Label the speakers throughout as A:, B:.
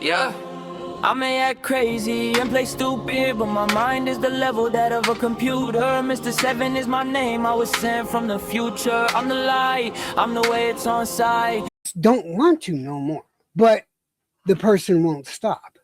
A: Yeah. I may act crazy and play stupid, but my mind is the level that of a computer. Mr. 7 is my name, I was sent from the future. I'm the light, I'm the way it's on sight.
B: Don't want to no more, but the person won't stop.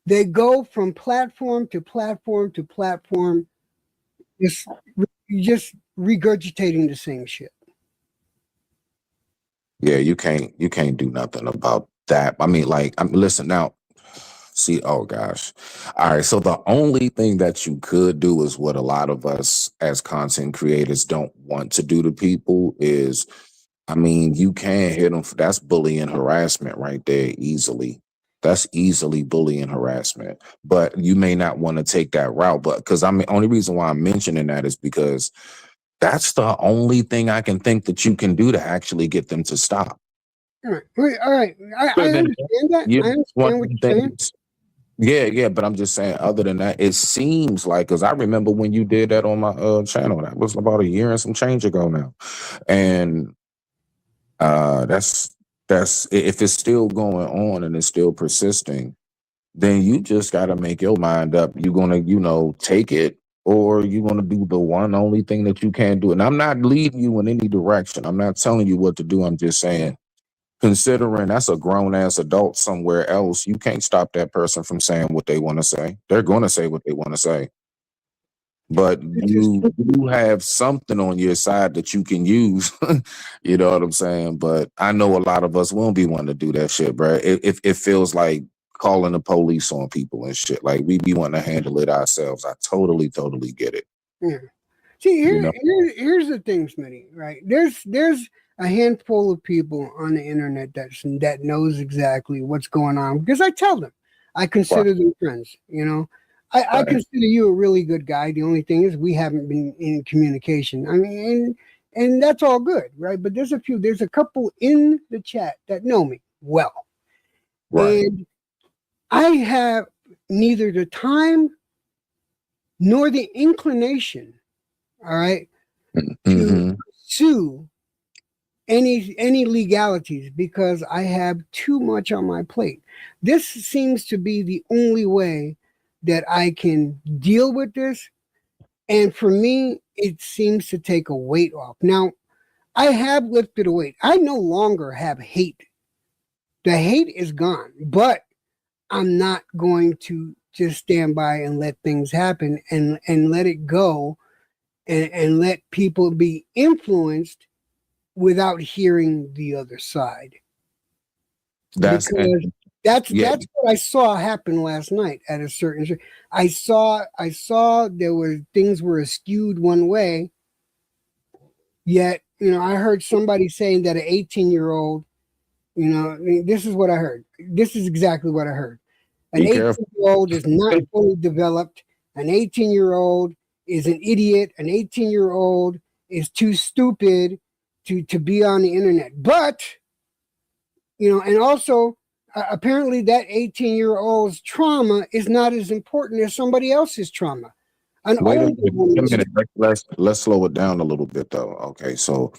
B: They go from platform to platform to platform, just regurgitating the same shit.
C: Yeah, you can't do nothing about that. I mean, like, listen now. See, oh gosh. All right. So the only thing that you could do is what a lot of us as content creators don't want to do to people is, I mean, you can hit them. That's bullying harassment right there easily. That's easily bullying harassment. But you may not want to take that route. But because I mean, only reason why I'm mentioning that is because that's the only thing I can think that you can do to actually get them to stop.
B: All right. Wait, all right. I understand that. I understand what you're saying.
C: Yeah, but I'm just saying, other than that, it seems like, because I remember when you did that on my channel, that was about a year and some change ago now. And that's if it's still going on and it's still persisting, then you just got to make your mind up. You're gonna, take it, or you're gonna do the one only thing that you can do. And I'm not leading you in any direction. I'm not telling you what to do. I'm just saying, considering that's a grown ass adult somewhere else, you can't stop that person from saying what they want to say. They're going to say what they want to say. But you have something on your side that you can use. You know what I'm saying? But I know a lot of us won't be wanting to do that shit, bro. It feels like calling the police on people and shit. Like, we be wanting to handle it ourselves. I totally get it.
B: Yeah. See, here's the thing, Smitty. Right? There's a handful of people on the internet that knows exactly what's going on because I tell them. I consider them friends. I consider you a really good guy. The only thing is we haven't been in communication. I mean, and that's all good, right? But there's a couple in the chat that know me well.
C: Right.
B: And I have neither the time nor the inclination, all right, to pursue any legalities because I have too much on my plate. This seems to be the only way that I can deal with this. And for me, it seems to take a weight off. Now, I have lifted a weight. I no longer have hate. The hate is gone, but I'm not going to just stand by and let things happen and let it go and let people be influenced without hearing the other side. That's what I saw happen last night at a certain. I saw there were things were skewed one way. Yet, I heard somebody saying that an 18-year-old, this is what I heard. This is exactly what I heard. An 18-year-old is not fully developed. An 18-year-old is an idiot. An 18-year-old is too stupid to be on the internet. But, and also, apparently that 18-year-old's trauma is not as important as somebody else's trauma.
C: Wait a minute. Let's slow it down a little bit, though. Okay, so,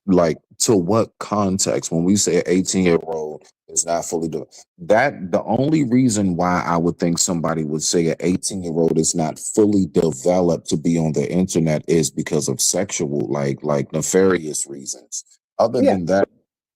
C: like, to what context when we say an 18-year-old is not fully developed? That the only reason why I would think somebody would say an 18-year-old is not fully developed to be on the internet is because of sexual, like nefarious reasons. Other than that,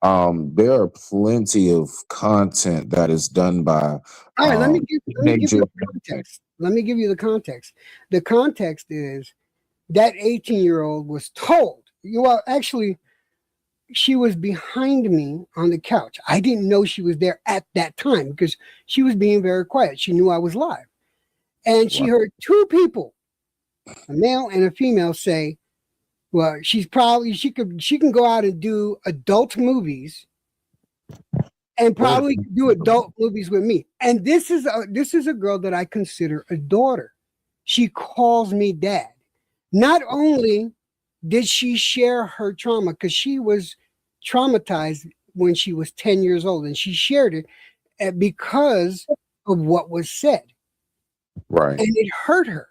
C: there are plenty of content that is done by.
B: All right, let me give you the context. Let me give you the context. The context is that 18-year-old was told, actually, she was behind me on the couch. I didn't know she was there at that time because she was being very quiet. She knew I was live. And she heard two people, a male and a female, say, well, she can go out and do adult movies and probably do adult movies with me. And this is a girl that I consider a daughter. She calls me dad. Not only did she share her trauma, because she was traumatized when she was 10 years old, and she shared it because of what was said.
C: Right.
B: And it hurt her.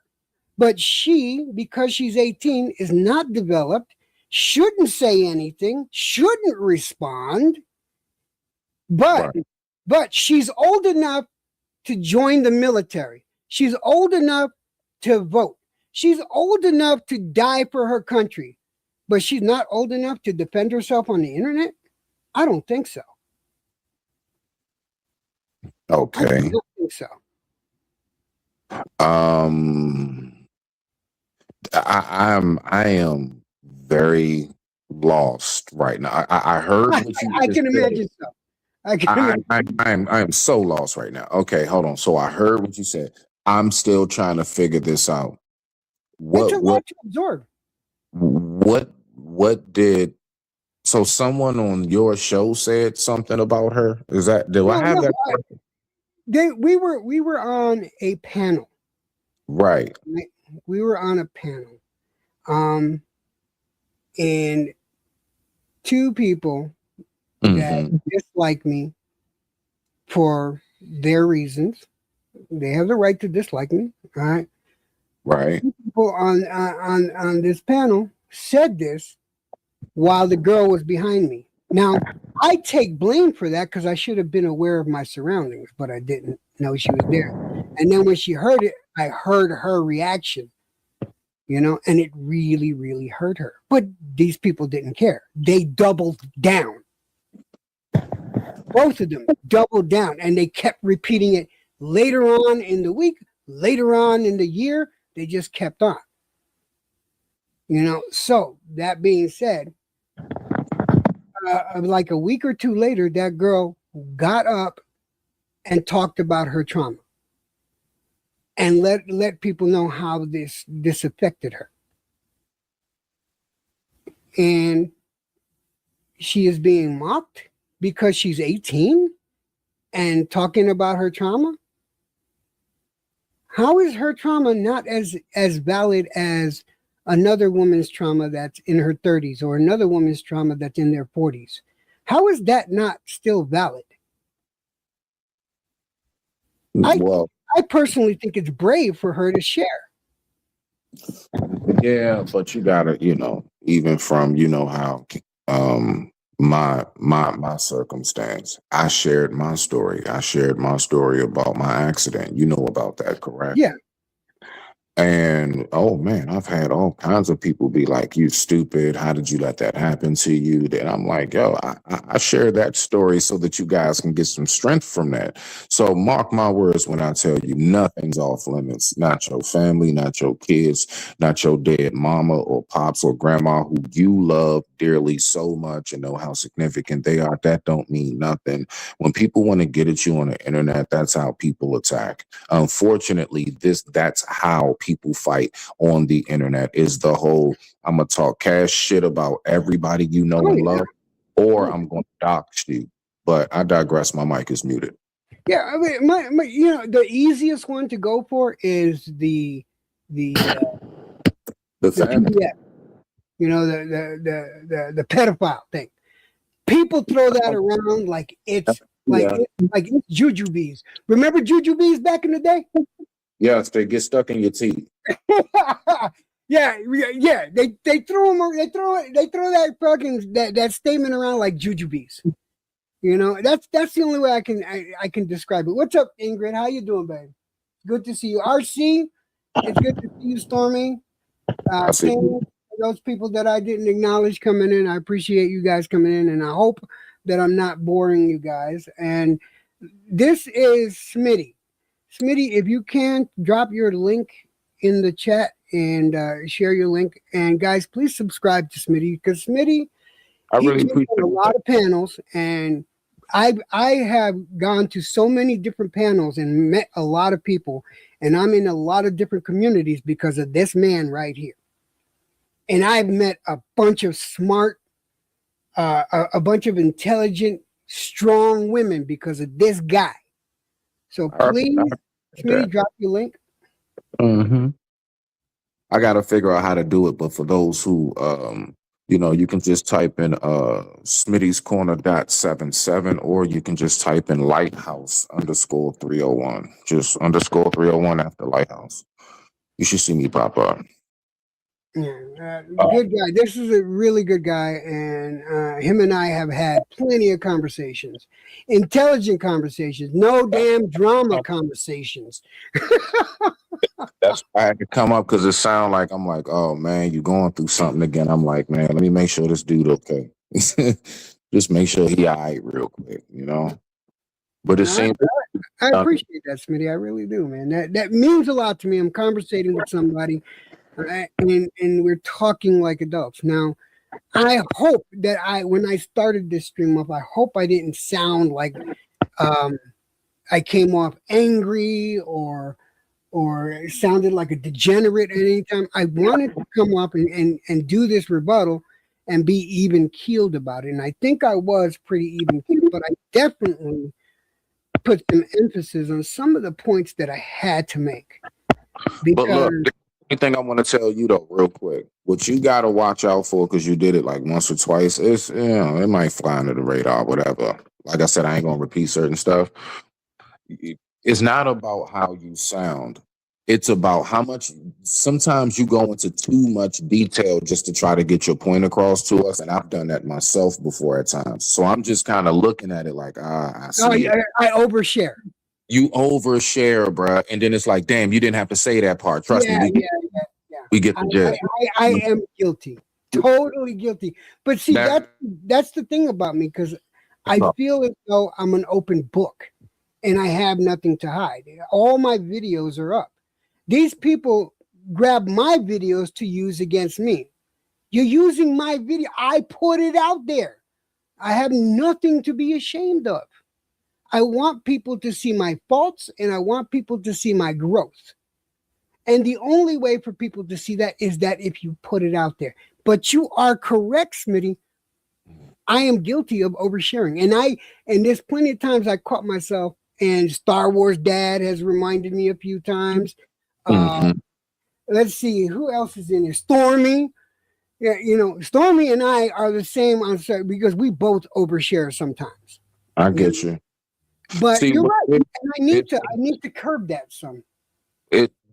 B: But she, because she's 18, is not developed, shouldn't say anything, shouldn't respond. But
C: Right.
B: but she's old enough to join the military. She's old enough to vote. She's old enough to die for her country. But she's not old enough to defend herself on the internet? I don't think so. I
C: Okay.
B: don't think so.
C: Um, I am very lost right now. I heard what you
B: I
C: just
B: can
C: said.
B: imagine so. I can imagine.
C: I am so lost right now. Okay, hold on. So I heard what you said. I'm still trying to figure this out.
B: It's a
C: What
B: lot to absorb.
C: what did so someone on your show said something about her? Is that do I
B: No,
C: have
B: no.
C: that correct?
B: We were on a panel.
C: Right.
B: Right? We were on a panel. Um, and two people that
C: Hmm.
B: dislike me for their reasons. They have the right to dislike me. All right.
C: Right.
B: People on this panel said this while the girl was behind me. Now, I take blame for that because I should have been aware of my surroundings, but I didn't know she was there. And then when she heard it, I heard her reaction, and it really, really hurt her. But these people didn't care. They doubled down. Both of them doubled down, and they kept repeating it later on in the week, later on in the year. They just kept on. So that being said, like a week or two later, that girl got up and talked about her trauma and let people know how this affected her. And she is being mocked because she's 18 and talking about her trauma. How is her trauma not as valid as another woman's trauma that's in her 30s or another woman's trauma that's in their 40s? How is that not still valid?
C: Well,
B: I personally think it's brave for her to share.
C: yeah, but you gotta, even from how my circumstance, I shared my story. I shared my story about my accident. You know about that, correct?
B: Yeah.
C: And oh man, I've had all kinds of people be like, "You stupid! How did you let that happen to you?" And I'm like, "Yo, I share that story so that you guys can get some strength from that." So mark my words when I tell you, nothing's off limits. Not your family, not your kids, not your dead mama or pops or grandma who you love dearly so much and know how significant they are. That don't mean nothing. When people want to get at you on the internet, that's how people attack. Unfortunately, that's how people fight on the internet is the whole I'm gonna talk cash shit about everybody you know
B: Oh,
C: and
B: yeah.
C: love, or I'm gonna dox you. But I digress. My mic is muted.
B: Yeah, I mean, the easiest one to go for is the
C: The
B: the
C: family.
B: PDF, the pedophile thing. People throw that around like it's
C: Yeah.
B: like it's jujubes. Remember jujubes back in the day?
C: Yes, they get stuck in your teeth.
B: Yeah. They throw them. They throw that fucking that statement around like jujubes. That's the only way I can describe it. What's up, Ingrid? How you doing, babe? Good to see you, RC. It's good to see you, Stormy.
C: I see.
B: King, those people that I didn't acknowledge coming in, I appreciate you guys coming in, and I hope that I'm not boring you guys. And this is Smitty. Smitty, if you can, drop your link in the chat and share your link. And guys, please subscribe to Smitty because Smitty,
C: I
B: he
C: really
B: been
C: appreciate
B: on a lot of panels, and I have gone to so many different panels and met a lot of people, and I'm in a lot of different communities because of this man right here. And I've met a bunch of smart, a bunch of intelligent, strong women because of this guy. So please, Smitty, drop your link.
C: Mm-hmm. I got to figure out how to do it. But for those who, you can just type in Smitty's Corner.77, or you can just type in Lighthouse _301. Just _301 after Lighthouse. You should see me pop up.
B: Yeah, good guy. This is a really good guy, and him and I have had plenty of conversations, intelligent conversations, no damn drama conversations.
C: That's why I had to come up because it sound like I'm like, oh man, you going through something again. I'm like, man, let me make sure this dude okay. Just make sure he all right real quick, you know. But it
B: No,
C: seems
B: I appreciate that, Smitty. I really do, man. That means a lot to me. I'm conversating with somebody, and we're talking like adults. Now, I hope that when I started this stream up, I hope I didn't sound like I came off angry or it sounded like a degenerate at any time. I wanted to come up and do this rebuttal and be even keeled about it. And I think I was pretty even keeled, but I definitely put some emphasis on some of the points that I had to make.
C: but look,
B: Because
C: the only thing I want to tell you though, real quick, what you gotta watch out for, because you did it like once or twice, is it might fly under the radar, whatever. Like I said, I ain't gonna repeat certain stuff. It's not about how you sound. It's about how much sometimes you go into too much detail just to try to get your point across to us. And I've done that myself before at times. So I'm just kind of looking at it like, I see it.
B: I overshare.
C: You overshare, bruh. And then it's like, damn, you didn't have to say that part. Trust me,
B: Yeah.
C: we get the gist.
B: I am guilty, totally guilty. But see, that's the thing about me, because I feel as though I'm an open book and I have nothing to hide. All my videos are up. These people grab my videos to use against me. You're using my video. I put it out there. I have nothing to be ashamed of. I want people to see my faults and I want people to see my growth. And the only way for people to see that is that if you put it out there. But you are correct, Smitty. I am guilty of oversharing. And there's plenty of times I caught myself, and Star Wars Dad has reminded me a few times. Let's see, who else is in here? Stormy. Yeah, Stormy and I are the same on set because we both overshare sometimes.
C: I get you.
B: But you're right. And I need to curb that some.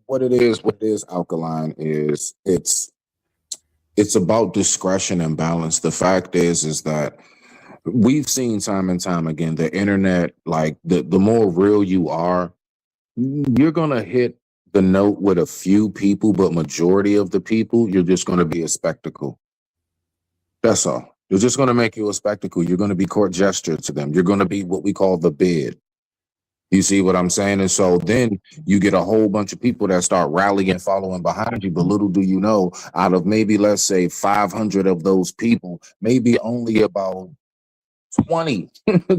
C: What it is, Alkaline, is it's about discretion and balance. The fact is that we've seen time and time again, the internet, like the more real you are, you're gonna hit the note with a few people, but majority of the people, you're just gonna be a spectacle. That's all. You're just gonna make you a spectacle. You're gonna be court gesture to them. You're gonna be what we call the bid. You see what I'm saying? And so then you get a whole bunch of people that start rallying, following behind you. But little do you know, out of maybe, let's say, 500 of those people, maybe only about 20,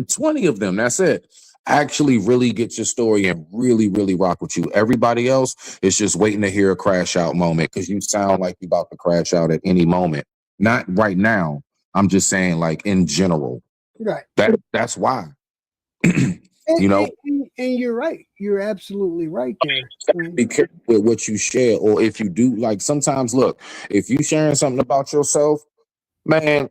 C: 20 of them, that's it, actually really get your story and really, really rock with you. Everybody else is just waiting to hear a crash out moment because you sound like you're about to crash out at any moment. Not right now. I'm just saying, like, in general.
B: Right.
C: That's why.
B: And you're right. You're absolutely right there.
C: Be careful with what you share, or if you do, like sometimes, look, if you sharing something about yourself, man,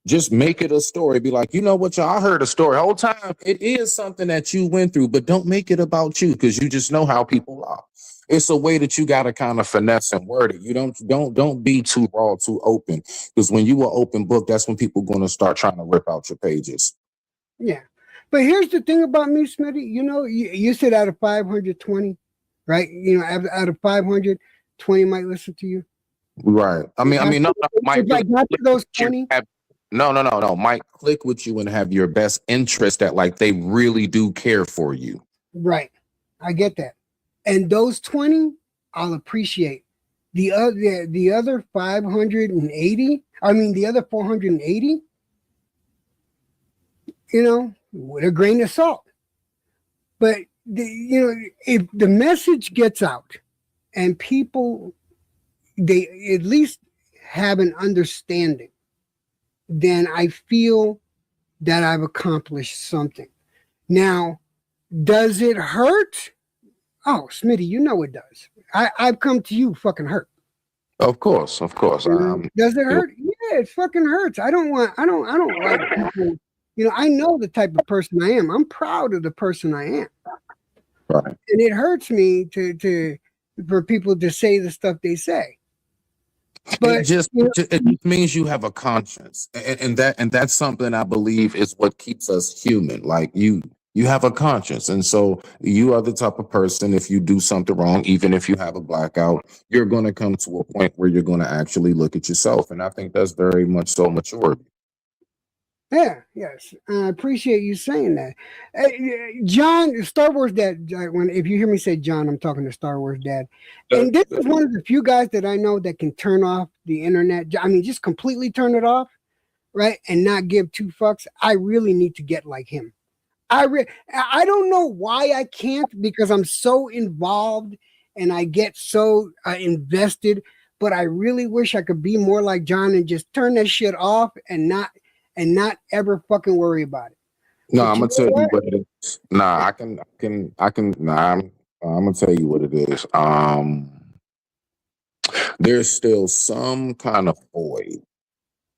C: just make it a story. Be like, you know what, y'all, I heard a story whole time. It is something that you went through, but don't make it about you because you just know how people are. It's a way that you got to kind of finesse and word it. You don't be too raw, too open, because when you are open book, that's when people going to start trying to rip out your pages.
B: Yeah. But here's the thing about me, Smitty. You said out of 520, right? Out of 500, 20 might listen to you.
C: Right. I mean, no, Mike,
B: like not to those 20.
C: No. Might click with you and have your best interest that, like, they really do care for you.
B: Right. I get that. And those 20, I'll appreciate. The other 580, the other 480, with a grain of salt. But if the message gets out and people, they at least have an understanding, then I feel that I've accomplished something. Now, does it hurt? Oh, Smitty, it does. I've come to you fucking hurt.
C: Of course.
B: Does it hurt? Yeah, it fucking hurts. I don't like people. I know the type of person I am. I'm proud of the person I am.
C: Right.
B: And it hurts me for people to say the stuff they say. But
C: It just means you have a conscience, and that's something I believe is what keeps us human. Like you have a conscience, and so you are the type of person. If you do something wrong, even if you have a blackout, you're going to come to a point where you're going to actually look at yourself, and I think that's very much so maturity.
B: yeah, yes, I appreciate you saying that. John, Star Wars Dad. When if you hear me say John, I'm talking to Star Wars Dad. And this is one of the few guys that I know that can turn off the internet. I mean, just completely turn it off, right, and not give two fucks. I really need to get like him. I don't know why I can't, because I'm so involved and I get so invested. But I really wish I could be more like John and just turn that shit off and not ever fucking worry about it.
C: No,
B: But
C: I'm
B: you
C: gonna
B: know
C: tell you
B: what?
C: what it is. Nah, Nah, I'm gonna tell you what it is. There's still some kind of void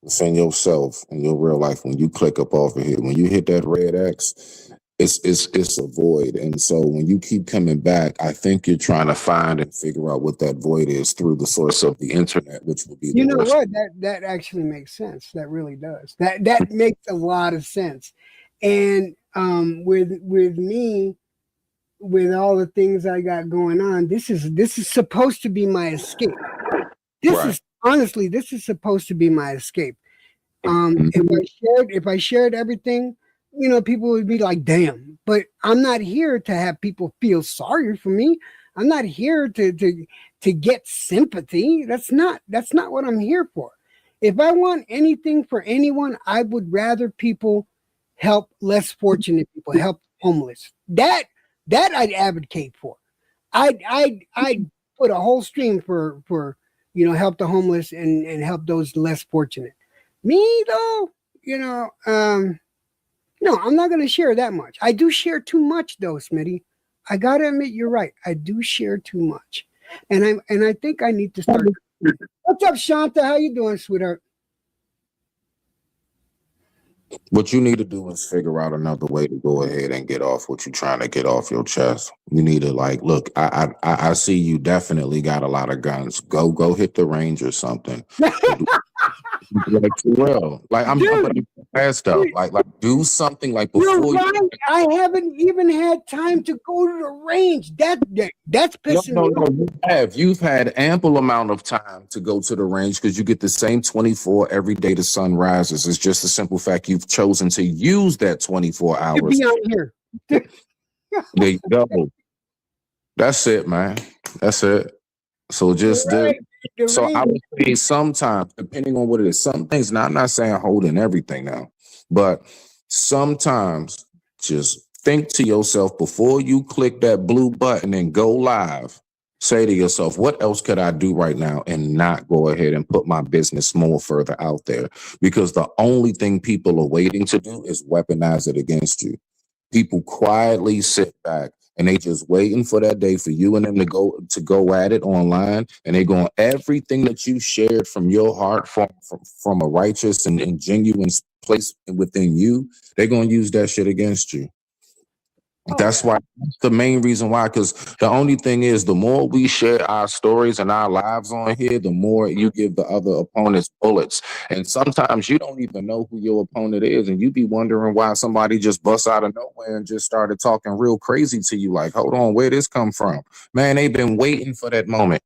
C: within yourself in your real life when you click up off of here. When you hit that red X, it's a void. And so when you keep coming back, I think you're trying to find and figure out what that void is through the source of the internet, which will be
B: You
C: the
B: know
C: worst.
B: what? That actually makes sense. That really does. That makes a lot of sense. And with me, with all the things I got going on, this is supposed to be my escape. This
C: Right.
B: is honestly, this is supposed to be my escape.
C: Mhm.
B: If I shared everything, people would be like, "Damn!" But I'm not here to have people feel sorry for me. I'm not here to get sympathy. That's not what I'm here for. If I want anything for anyone, I would rather people help less fortunate people, help homeless. That I'd advocate for. I'd put a whole stream for help the homeless and help those less fortunate. Me though, no, I'm not gonna share that much. I do share too much though, Smitty. I gotta admit, you're right. I do share too much, and I think I need to start. What's up, Shanta? How you doing, sweetheart?
C: What you need to do is figure out another way to go ahead and get off what you're trying to get off your chest. You need to look. I see you definitely got a lot of guns. Go hit the range or something. Like for real. Like I'm
B: Dude,
C: but I'm past stuff. Like do something like
B: you're
C: before you.
B: right. I haven't even had time to go to the range. That's
C: No,
B: pissing
C: no,
B: me
C: no.
B: off.
C: You've had ample amount of time to go to the range because you get the same 24 every day the sun rises. It's just a simple fact you've chosen to use that 24
B: To
C: hours.
B: be on here.
C: There you go. That's it, man. That's it. So
B: You're
C: just do.
B: right. The
C: So I
B: range.
C: would say sometimes, depending on what it is, some things. Now I'm not saying holding everything now, but sometimes just think to yourself before you click that blue button and go live. Say to yourself, what else could I do right now and not go ahead and put my business more further out there? Because the only thing people are waiting to do is weaponize it against you. People quietly sit back and they just waiting for that day for you and them to go at it online, and they going everything that you shared from your heart from a righteous and genuine place within you, they're going to use that shit against you.
B: Oh
C: That's
B: yeah.
C: why, that's the main reason why, because the only thing is the more we share our stories and our lives on here, the more you give the other opponents bullets. And sometimes you don't even know who your opponent is, and you be wondering why somebody just busts out of nowhere and just started talking real crazy to you. Like, hold on, where this come from? Man, they've been waiting for that moment.